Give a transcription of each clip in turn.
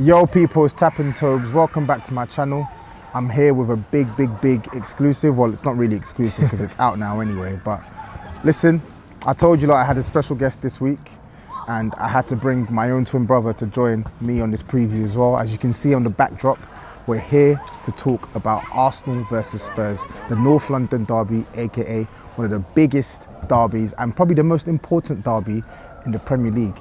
Yo people, it's Tapping Tobes. Welcome back to my channel. I'm here with a big exclusive. Well, it's not really exclusive because it's out now anyway, but listen, I told you I had a special guest this week and I had to bring my own twin brother to join me on this preview as well. As you can see on the backdrop, we're here to talk about Arsenal versus Spurs, the North London derby, aka one of the biggest derbies and probably the most important derby in the Premier League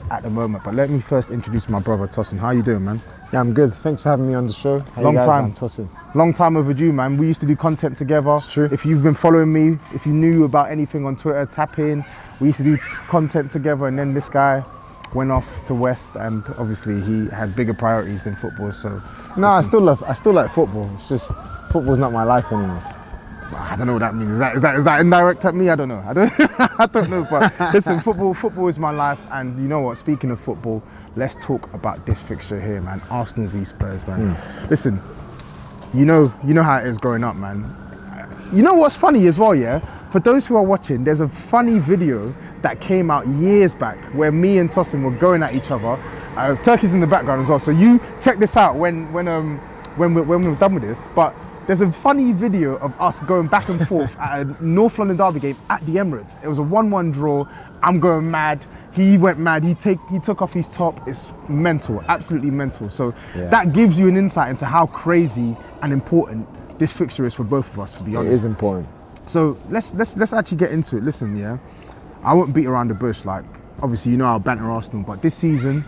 at the moment. But let me first introduce my brother Tosin. How you doing, man? Yeah, I'm good. Thanks for having me on the show. Long time. I'm Tosin. Long time overdue, man. We used to do content together. It's true. If you've been following me, if you knew about anything on Twitter, tap in. We used to do content together, and then this guy went off to West, and obviously he had bigger priorities than football. So no, I still like football. It's just football's not my life anymore. I don't know what that means. Is that indirect at me? I don't know. I don't know. But listen, football is my life, and you know what? Speaking of football, let's talk about this fixture here, man. Arsenal v Spurs, man. Listen, you know how it is growing up, man. You know what's funny as well, yeah? For those who are watching, there's a funny video that came out years back where me and Tosin were going at each other. Turkey's in the background as well, so you check this out when we're done with this. But there's a funny video of us going back and forth at a North London derby game at the Emirates. It was a 1-1 draw. I'm going mad. He went mad. He took off his top. It's mental, absolutely mental. So that gives you an insight into how crazy and important this fixture is for both of us, to be honest. It is important. So let's actually get into it. Listen, yeah, I won't beat around the bush. Like, obviously, you know I'll banter Arsenal, but this season,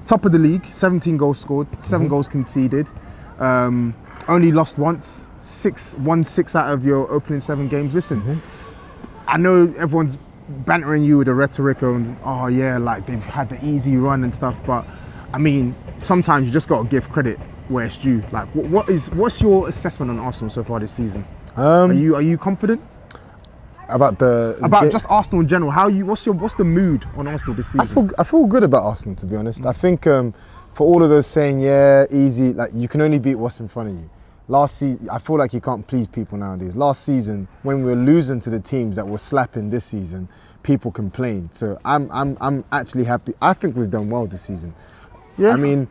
top of the league, 17 goals scored, 7 goals conceded, only lost once, won 6 out of your opening 7 games. Listen, I know everyone's bantering you with the rhetoric and, oh yeah, like they've had the easy run and stuff, but I mean, sometimes you just got to give credit where it's due. Like, what's your assessment on Arsenal so far this season? Are you confident? About just Arsenal in general. What's the mood on Arsenal this season? I feel good about Arsenal, to be honest. I think for all of those saying, yeah, easy, like you can only beat what's in front of you. Last season, I feel like you can't please people nowadays. Last season, when we were losing to the teams that were slapping this season, people complained. So I'm actually happy. I think we've done well this season. Yeah. I mean,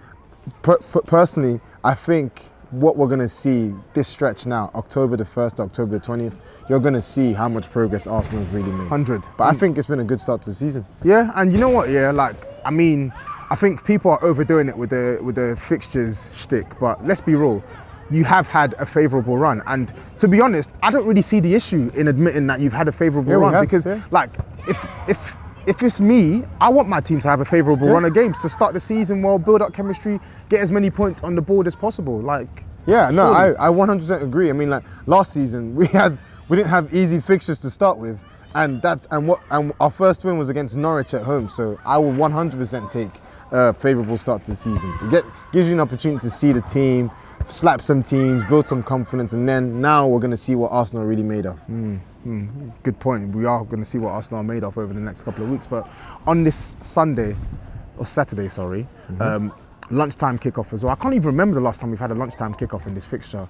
personally, I think what we're going to see this stretch now, October the 1st to October the 20th, you're going to see how much progress Arsenal have really made. 100. But I think it's been a good start to the season. Yeah, and you know what, yeah, like, I mean, I think people are overdoing it with the fixtures shtick, but let's be real, you have had a favourable run. And to be honest, I don't really see the issue in admitting that you've had a favourable run because, like, if it's me, I want my team to have a favourable run of games to start the season well, build up chemistry, get as many points on the board as possible. Like, yeah, no, I 100% agree. I mean, like last season we didn't have easy fixtures to start with, and our first win was against Norwich at home. So I will 100% take a favourable start to the season. It gives you an opportunity to see the team, slap some teams, build some confidence, and then now we're going to see what Arsenal are really made of. Good point. We are going to see what Arsenal are made of over the next couple of weeks. But on this Saturday, lunchtime kickoff as well. I can't even remember the last time we've had a lunchtime kickoff in this fixture.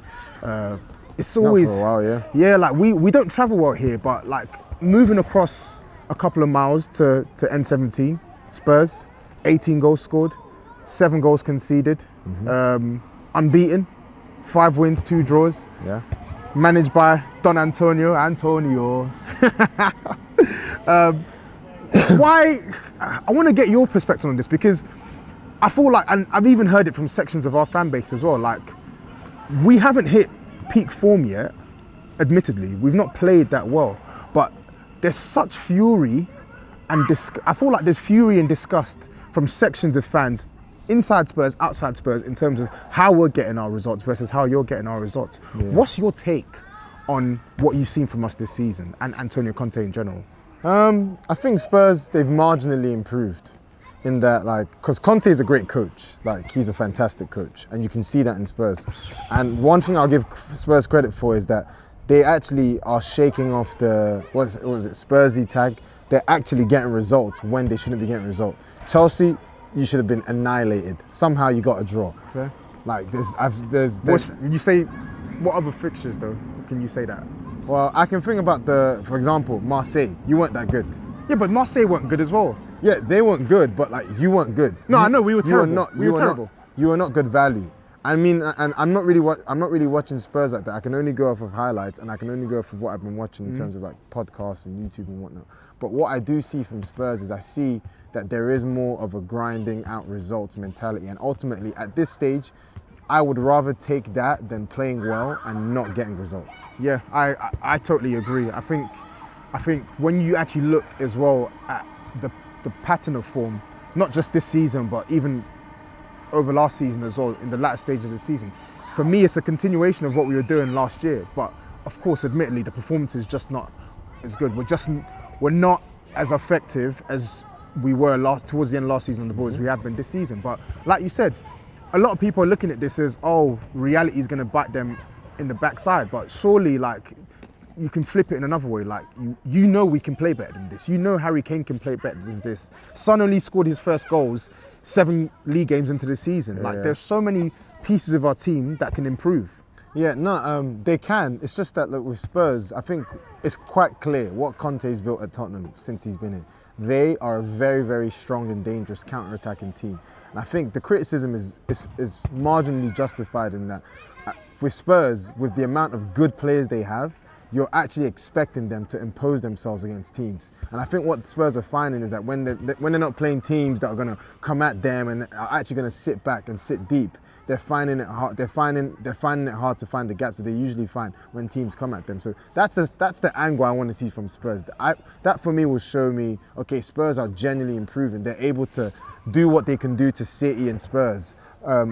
It's always not for a while, yeah. Yeah, like we don't travel well here, but like moving across a couple of miles to N17, Spurs, 18 goals scored, 7 goals conceded, unbeaten, 5 wins, 2 draws. Yeah. Managed by Don Antonio. Why? I want to get your perspective on this because I feel like, and I've even heard it from sections of our fan base as well, like we haven't hit peak form yet, admittedly. We've not played that well, but there's such fury and I feel like there's fury and disgust from sections of fans inside Spurs, outside Spurs, in terms of how we're getting our results versus how you're getting our results. Yeah. What's your take on what you've seen from us this season and Antonio Conte in general? I think Spurs, they've marginally improved in that, like, because Conte is a great coach. Like, he's a fantastic coach, and you can see that in Spurs. And one thing I'll give Spurs credit for is that they actually are shaking off the, what was it, Spursy tag. They're actually getting results when they shouldn't be getting results. Chelsea, you should have been annihilated. Somehow you got a draw. Fair. Like there's you say, what other fixtures though? Can you say that? Well, I can think about for example, Marseille. You weren't that good. Yeah, but Marseille weren't good as well. Yeah, they weren't good, but like you weren't good. No, I know we were You were terrible. not. We You were were terrible. not. You were not good value. I mean, and I'm not really watching Spurs like that. I can only go off of highlights, and I can only go off of what I've been watching in terms of like podcasts and YouTube and whatnot. But what I do see from Spurs is I see that there is more of a grinding out results mentality, and ultimately at this stage, I would rather take that than playing well and not getting results. Yeah, I totally agree. I think when you actually look as well at the pattern of form, not just this season, but even over last season as well, in the latter stage of the season, for me it's a continuation of what we were doing last year. But of course, admittedly, the performance is just not as good. We're not as effective as we were towards the end of last season on the ball as we have been this season. But like you said, a lot of people are looking at this as, oh, reality is going to bite them in the backside. But surely, like, you can flip it in another way. Like, you know we can play better than this. You know Harry Kane can play better than this. Son only scored his first goals 7 league games into the season. Yeah. Like, there's so many pieces of our team that can improve. Yeah, no, they can. It's just that, look, with Spurs, I think it's quite clear what Conte's built at Tottenham since he's been in. They are a very, very strong and dangerous counter-attacking team. And I think the criticism is marginally justified in that. With Spurs, with the amount of good players they have, you're actually expecting them to impose themselves against teams. And I think what Spurs are finding is that when they're not playing teams that are going to come at them and are actually going to sit back and sit deep, they're finding it hard. They're finding it hard to find the gaps that they usually find when teams come at them. So that's the angle I want to see from Spurs. That for me will show me, okay, Spurs are genuinely improving. They're able to do what they can do to City and Spurs.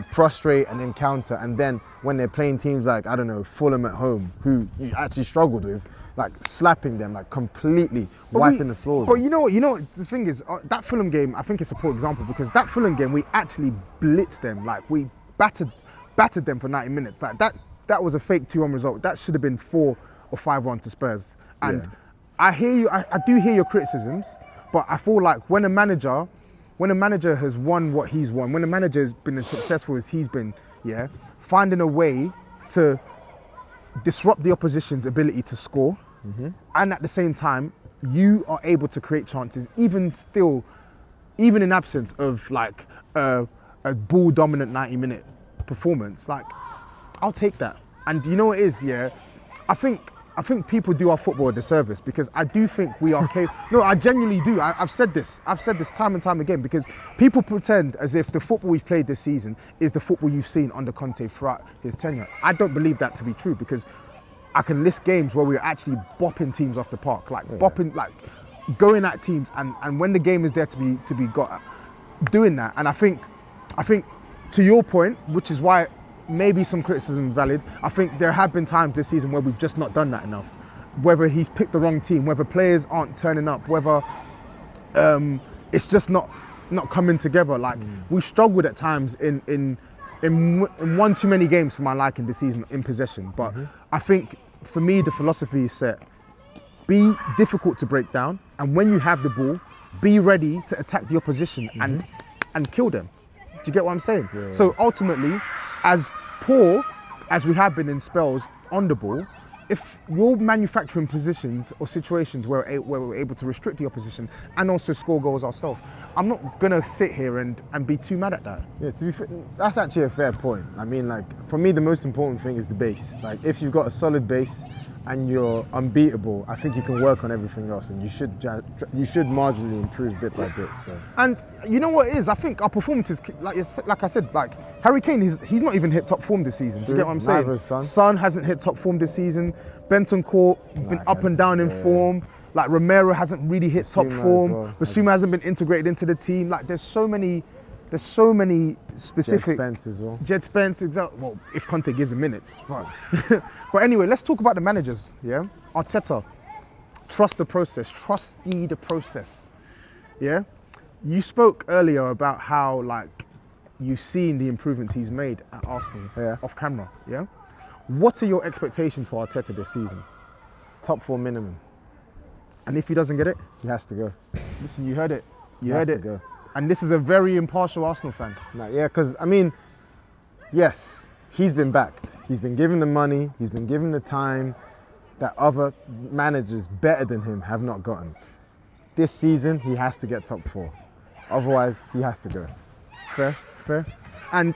Frustrate and then counter, and then when they're playing teams like, I don't know, Fulham at home, who you actually struggled with, like slapping them, like completely wiping the floor. But you know what the thing is, that Fulham game, I think it's a poor example, because that Fulham game we actually blitzed them, like we battered them for 90 minutes. Like that was a fake 2-1 result. That should have been 4 or 5-1 to Spurs. And Yeah. I hear you, I do hear your criticisms, but I feel like when a manager has won what he's won, when a manager has been as successful as he's been, yeah, finding a way to disrupt the opposition's ability to score, and at the same time, you are able to create chances, even in absence of like a ball dominant 90-minute performance. Like, I'll take that. And you know what it is, yeah? I think people do our football a disservice, because I do think we are capable. No, I genuinely do. I've said this time and time again, because people pretend as if the football we've played this season is the football you've seen under Conte throughout his tenure. I don't believe that to be true, because I can list games where we're actually bopping teams off the park, like bopping, like going at teams, and when the game is there to be got at, doing that. And I think to your point, which is why maybe some criticism is valid, I think there have been times this season where we've just not done that enough. Whether he's picked the wrong team, whether players aren't turning up, whether it's just not coming together. Like, we've struggled at times in one too many games for my liking this season in possession. But I think for me the philosophy is set. Be difficult to break down, and when you have the ball, be ready to attack the opposition and kill them. Do you get what I'm saying? Yeah. So ultimately, as poor as we have been in spells on the ball, if you're manufacturing positions or situations where we're able to restrict the opposition and also score goals ourselves, I'm not going to sit here and be too mad at that. Yeah, to be fair, that's actually a fair point. I mean, like, for me, the most important thing is the base. Like, if you've got a solid base and you're unbeatable, I think you can work on everything else, and you should marginally improve bit by bit. So. And you know what it is? I think our performances, like I said, like Harry Kane, he's not even hit top form this season. Do you get what I'm saying? Neither is Son hasn't hit top form this season. Bentoncourt been up and down in form. Like, Romero hasn't really hit top form. Basuma hasn't been integrated into the team. Like, there's so many specific. Jed Spence as well. Jed Spence, exactly. Well, if Conte gives him minutes. But anyway, let's talk about the managers. Yeah, Arteta. Trust the process. Trust the process. Yeah. You spoke earlier about how, like, you've seen the improvements he's made at Arsenal off camera. Yeah. What are your expectations for Arteta this season? Top 4 minimum. And if he doesn't get it? He has to go. Listen, you heard it. He has to go. And this is a very impartial Arsenal fan. Yeah, because, I mean, yes, he's been backed. He's been given the money. He's been given the time that other managers better than him have not gotten. this season he has to get top 4. Otherwise, he has to go. Fair. And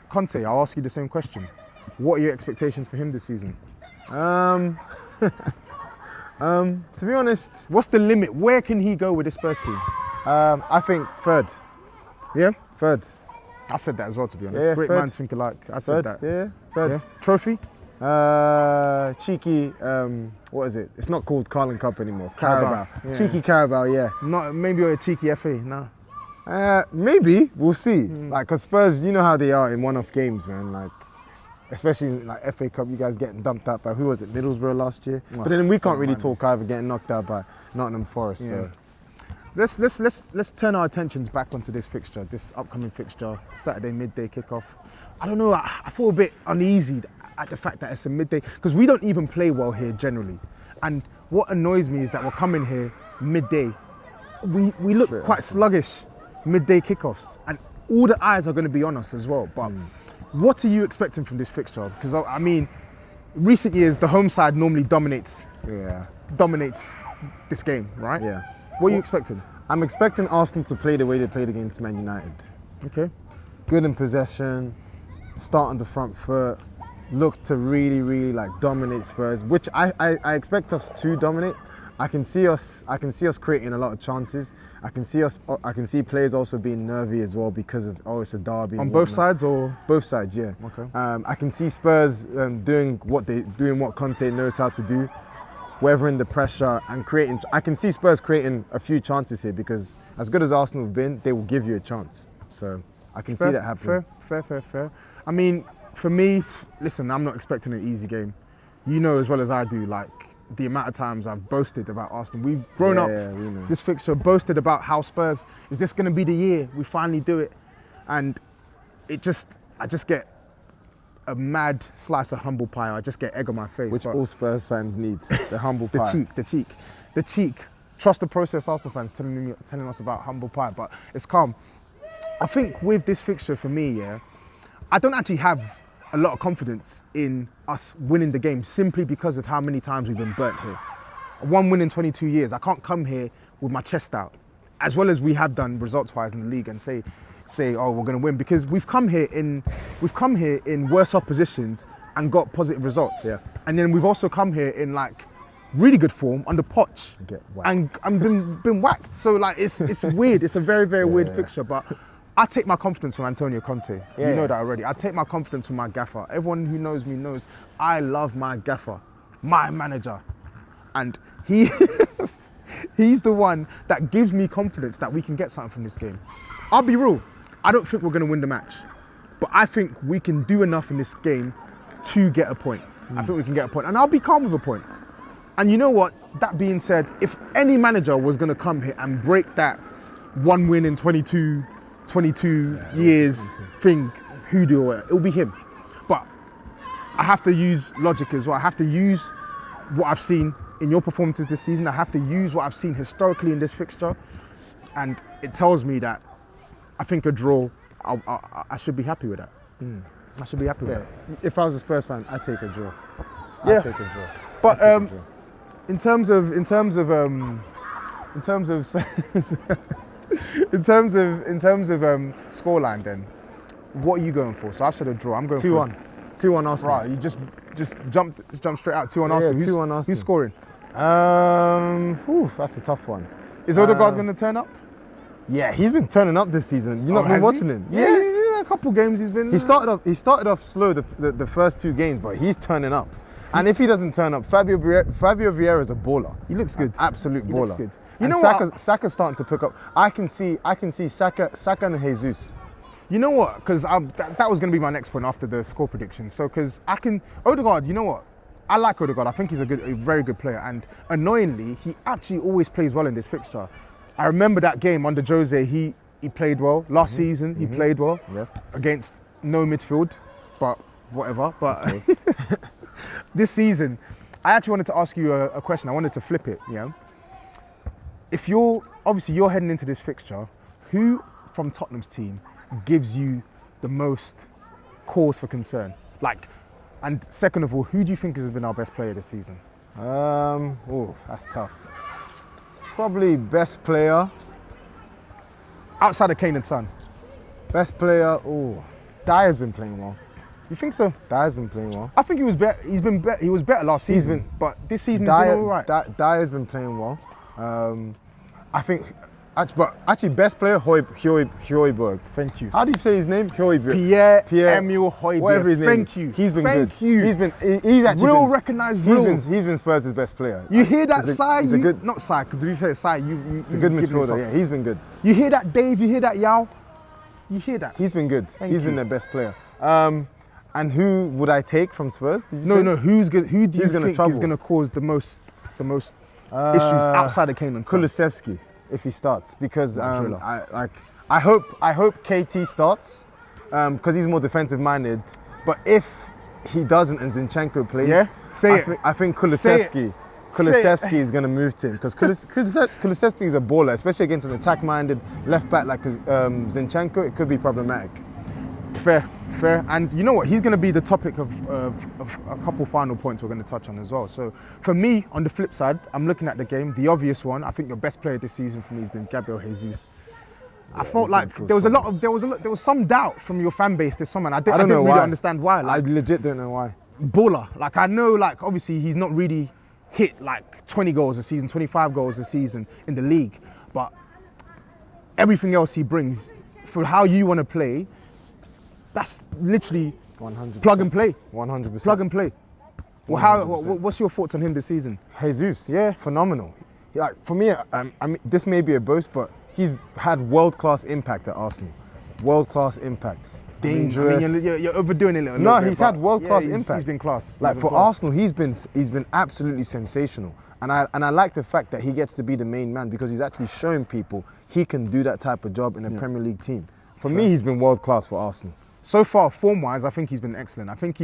Conte, I'll ask you the same question. What are your expectations for him this season? To be honest, What's the limit? Where can he go with the Spurs team? I think third. Yeah? Third. I said that as well, to be honest. Yeah, Great third. minds think alike. I said Third. that. Yeah, third. Yeah. Trophy? Cheeky, what is it? It's not called Carling Cup anymore. Carabao. Carabao. Yeah. Cheeky Carabao, yeah. Not maybe a cheeky FA. Nah. Maybe, we'll see. Like, cause Spurs, you know how they are in one-off games, man. Like, especially in, like FA Cup, you guys getting dumped out by, who was it, Middlesbrough last year? But then we can't really talk either, getting knocked out by Nottingham Forest. Yeah. So. Let's turn our attentions back onto this fixture, this upcoming fixture, Saturday midday kickoff. I don't know, I feel a bit uneasy at the fact that it's a midday, because we don't even play well here generally. And what annoys me is that we're coming here midday. We look quite sluggish midday kickoffs, and all the eyes are going to be on us as well. But what are you expecting from this fixture? Because I mean, recent years the home side normally dominates this game, right? Yeah. What are you expecting? I'm expecting Arsenal to play the way they played against Man United. Okay. Good in possession, start on the front foot, look to really like dominate Spurs, which I expect us to dominate. I can see us creating a lot of chances. I can see players also being nervy as well because of it's a derby. On both sides or? Both sides, yeah. Okay. I can see Spurs doing what Conte knows how to do, weathering the pressure and creating. I can see Spurs creating a few chances here because as good as Arsenal have been, they will give you a chance. So I can see that happening. Fair. I mean, for me, listen, I'm not expecting an easy game. You know as well as I do, like, the amount of times I've boasted about Arsenal. We've grown up we know. this fixture, boasted about how Spurs, is this going to be the year we finally do it? And I just get a mad slice of humble pie. I just get egg on my face. Which but all Spurs fans need, the humble pie. The cheek. Trust the process, Arsenal fans telling us about humble pie, but it's calm. I think with this fixture for me, I don't actually have a lot of confidence in us winning the game simply because of how many times we've been burnt here. 1 win in 22 years. I can't come here with my chest out, as well as we have done results-wise in the league, and say, oh, we're going to win, because we've come here in worse off positions and got positive results. Yeah. And then we've also come here in like really good form under Poch Get whacked. and been whacked. So like it's weird. It's a very weird fixture, but I take my confidence from Antonio Conte. You know that already. I take my confidence from my gaffer. Everyone who knows me knows I love my gaffer, my manager. And he's the one that gives me confidence that we can get something from this game. I'll be real, I don't think we're going to win the match, but I think we can do enough in this game to get a point. I think we can get a point, and I'll be calm with a point. And you know what? That being said, if any manager was going to come here and break that 1 win in 22 years thing, it'll be him. But I have to use logic as well. I have to use what I've seen in your performances this season. I have to use what I've seen historically in this fixture. And it tells me that I think a draw, I should be happy with that. I should be happy with that. If I was a Spurs fan, I'd take a draw. Yeah. I'd take a draw. But I'd take a draw. in terms of scoreline, then what are you going for? So I've said a draw. I'm going 2-1. 2-1 Arsenal. Right, you just jump straight out 2-1 Arsenal. 2-1 Arsenal. Who's scoring? That's a tough one. Is Odegaard going to turn up? Yeah, he's been turning up this season. You've not been has watching he? him. Yeah, a couple games he's been. He started off slow the first 2 games, but he's turning up. And if he doesn't turn up, Fabio Vieira is a baller. He looks good. An absolute baller. He looks good. You And know Saka's starting to pick up. I can see Saka and Jesus. You know what? Because that was going to be my next point after the score prediction. So, because Odegaard, you know what? I like Odegaard. I think he's a very good player. And annoyingly, he actually always plays well in this fixture. I remember that game under Jose. He played well last season. He played well against no midfield, but whatever. But this season, I actually wanted to ask you a question. I wanted to flip it. Yeah. If you're heading into this fixture, who from Tottenham's team gives you the most cause for concern? Like, and second of all, who do you think has been our best player this season? That's tough. Probably best player. Outside of Kane and Son. Best player. Oh, Dyer's been playing well. You think so? Dyer's been playing well. I think he was better. He was better last season. But this season he's been all right. Dyer's been playing well. I think. Actually, best player Højbjerg. Thank you. How do you say his name? Højbjerg. Pierre-Emile Højbjerg. Whatever his name. Thank you. He's been good. Thank you. He's actually real been, recognised. He's been Spurs' best player. You hear that, Sai? He's a good. Not Sai, because to be fair, Sai, It's a good midfielder. Yeah, he's been good. You hear that, Dave? You hear that, Yao? You hear that? He's been good. He's been their best player. And who would I take from Spurs? Did you say? No. Who do you think is going to cause the most issues outside of Kane and Son? Kulusevski, if he starts, because I hope KT starts because he's more defensive minded. But if he doesn't and Zinchenko plays, I think Kulusevski is going to move to him because Kulusevski is a baller, especially against an attack-minded left back like Zinchenko. It could be problematic. Fair. And you know what? He's going to be the topic of a couple final points we're going to touch on as well. So for me, on the flip side, I'm looking at the game. The obvious one, I think the best player this season for me has been Gabriel Jesus. I felt like there was some doubt from your fan base this summer. And I didn't really understand why. I legit don't know why. Baller. Like I know, like obviously he's not really hit like 20 goals a season, 25 goals a season in the league, but everything else he brings for how you want to play. That's literally 100%. Plug and play. 100%. Plug and play. Well, what's your thoughts on him this season? Jesus, phenomenal. Like for me, I mean, this may be a boast, but he's had world-class impact at Arsenal. World-class impact. Dangerous. I mean, you're overdoing it a little bit. No, he's had world-class impact. He's been class. Like for Arsenal, he's been absolutely sensational. And I like the fact that he gets to be the main man because he's actually showing people he can do that type of job in a Premier League team. For me, he's been world-class for Arsenal. So far, form-wise, I think he's been excellent. I think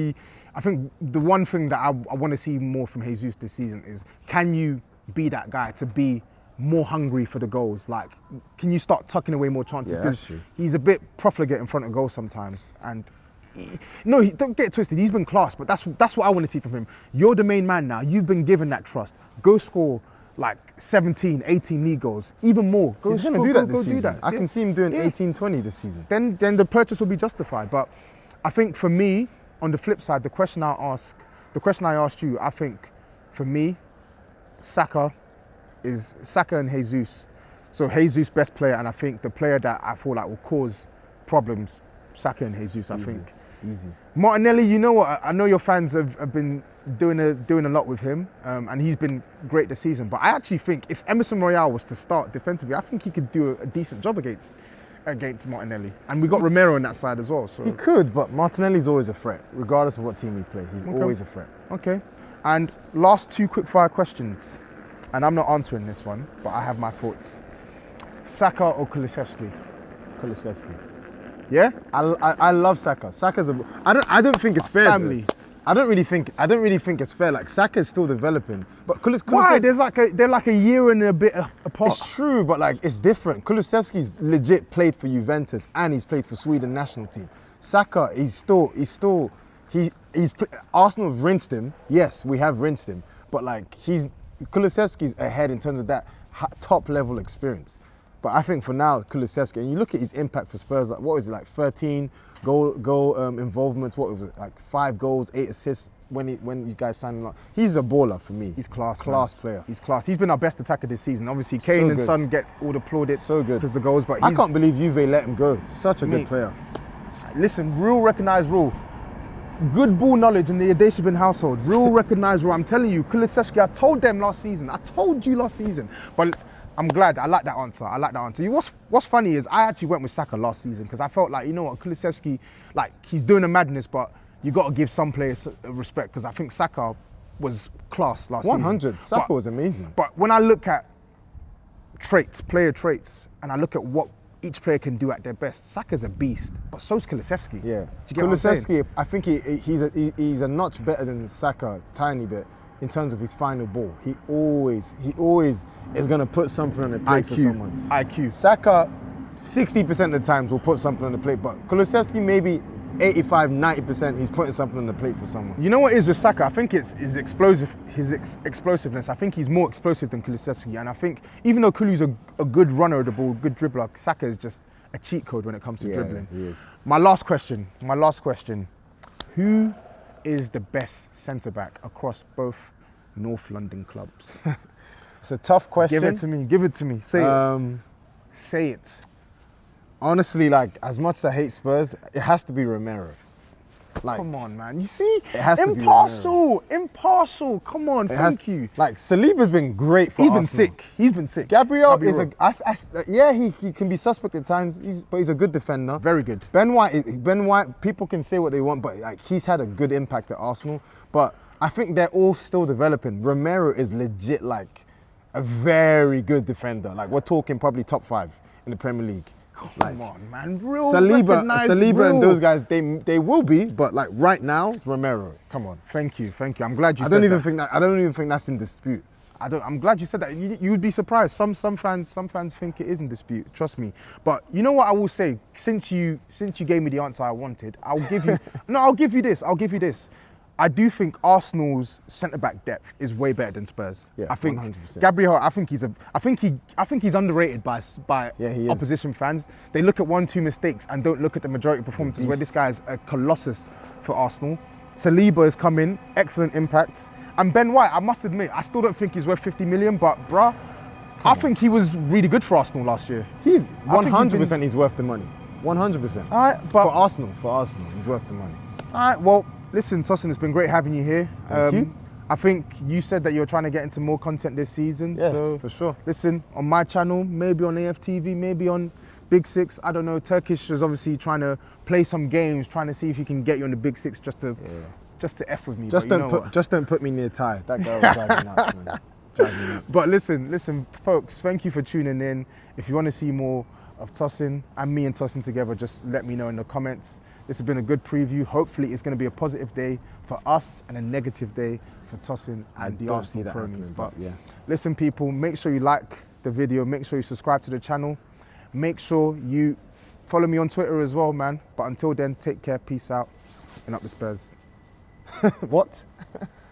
the one thing that I want to see more from Jesus this season is, can you be that guy to be more hungry for the goals? Like, can you start tucking away more chances? That's true. He's a bit profligate in front of goal sometimes. And don't get it twisted. He's been class, but that's what I want to see from him. You're the main man now. You've been given that trust. Go score like 17, 18 league goals, even more. He's going to do that this season. I can see him doing 18, 20 this season. Then the purchase will be justified. But I think for me, on the flip side, the question I asked you, I think for me, Saka and Jesus. So Jesus, best player, and I think the player that I feel like will cause problems, Saka and Jesus, I think. Easy. Martinelli, you know what? I know your fans have been doing a lot with him, and he's been great this season. But I actually think if Emerson Royale was to start defensively, I think he could do a decent job against Martinelli. And we got Romero on that side as well. So he could, but Martinelli's always a threat, regardless of what team he plays. He's always a threat. Okay. And last two quick-fire questions, and I'm not answering this one, but I have my thoughts. Saka or Kulusevski? Kulusevski. Yeah, I love Saka. Saka's I don't think it's fair. Family. Though. I don't really think it's fair. Like Saka's still developing, but why? They're like a year and a bit apart. It's true, but like it's different. Kulusevski's legit played for Juventus and he's played for Sweden national team. Saka, Arsenal have rinsed him. Yes, we have rinsed him, but like Kulusevski's ahead in terms of that top level experience. But I think for now, Kulusevski, and you look at his impact for Spurs, like what is it, like 13 goal involvements, what was it, like 5 goals, 8 assists when you guys signed him up. He's a baller for me. He's class player. He's class. He's been our best attacker this season. Obviously, Kane and Son get all the plaudits because the goals, but I can't believe Juve let him go. Such a good player. Listen, rule recognised rule. Good ball knowledge in the Adeshabin household. Real recognised rule. I'm telling you, Kulusevski, I told you last season. But I'm glad. I like that answer. What's funny is I actually went with Saka last season because I felt like, you know what, Kulusevski, like he's doing a madness, but you got to give some players respect because I think Saka was class last season. 100. Saka was amazing. But when I look at player traits, and I look at what each player can do at their best, Saka's a beast, but so's Kulusevski. Yeah. Do you get what I'm saying? Kulusevski, I think he's a notch better than Saka, tiny bit. In terms of his final ball, he always is going to put something on the plate for someone. IQ. Saka, 60% of the times will put something on the plate, but Kulusevski maybe 85, 90%, he's putting something on the plate for someone. You know what is with Saka? I think it's his explosiveness. I think he's more explosive than Kulusevski. And I think even though Kulu's a good runner of the ball, good dribbler, Saka is just a cheat code when it comes to dribbling. He is. My last question. Who is the best centre-back across both North London clubs? It's a tough question. Give it to me. Say it. Honestly, like, as much as I hate Spurs, it has to be Romero. Like, come on, man. You see? It has to be Impartial. Come on, thank you. Like, Saliba's been great for Arsenal. He's been sick. Gabriel is he can be suspect at times, but he's a good defender. Very good. Ben White, people can say what they want, but like, he's had a good impact at Arsenal. But I think they're all still developing. Romero is legit like a very good defender. Like, we're talking probably top 5 in the Premier League. Come on, man. Saliba and those guys, they will be, but like right now, Romero. Come on. Thank you. I'm glad you said that. I don't even think that's in dispute. I'm glad you said that. You would be surprised. Some fans think it is in dispute. Trust me. But you know what I will say? Since you gave me the answer I wanted, I'll give you. No, I'll give you this. I do think Arsenal's centre-back depth is way better than Spurs. Yeah, I think 100%. Gabriel. I think he's underrated by opposition fans. They look at 1-2 mistakes and don't look at the majority of performances where this guy is a colossus for Arsenal. Saliba has come in, excellent impact, and Ben White. I must admit, I still don't think he's worth 50 million, but bruh, I think he was really good for Arsenal last year. He's 100%. He's worth the money. 100%. All right, but for Arsenal, he's worth the money. All right, well. Listen, Tosin, it's been great having you here. Thank you. I think you said that you're trying to get into more content this season. Yeah, so for sure. Listen, on my channel, maybe on AFTV, maybe on Big Six. I don't know. Turkish is obviously trying to play some games, trying to see if he can get you on the Big Six just to F with me. Just don't put me near Ty. That guy will drive me nuts, man. Drive me nuts. But listen, folks, thank you for tuning in. If you want to see more of Tosin and me and Tosin together, just let me know in the comments. This has been a good preview. Hopefully, it's going to be a positive day for us and a negative day for Tosin and the Arsenal cronies. But listen, people, make sure you like the video. Make sure you subscribe to the channel. Make sure you follow me on Twitter as well, man. But until then, take care, peace out, and up the Spurs. What?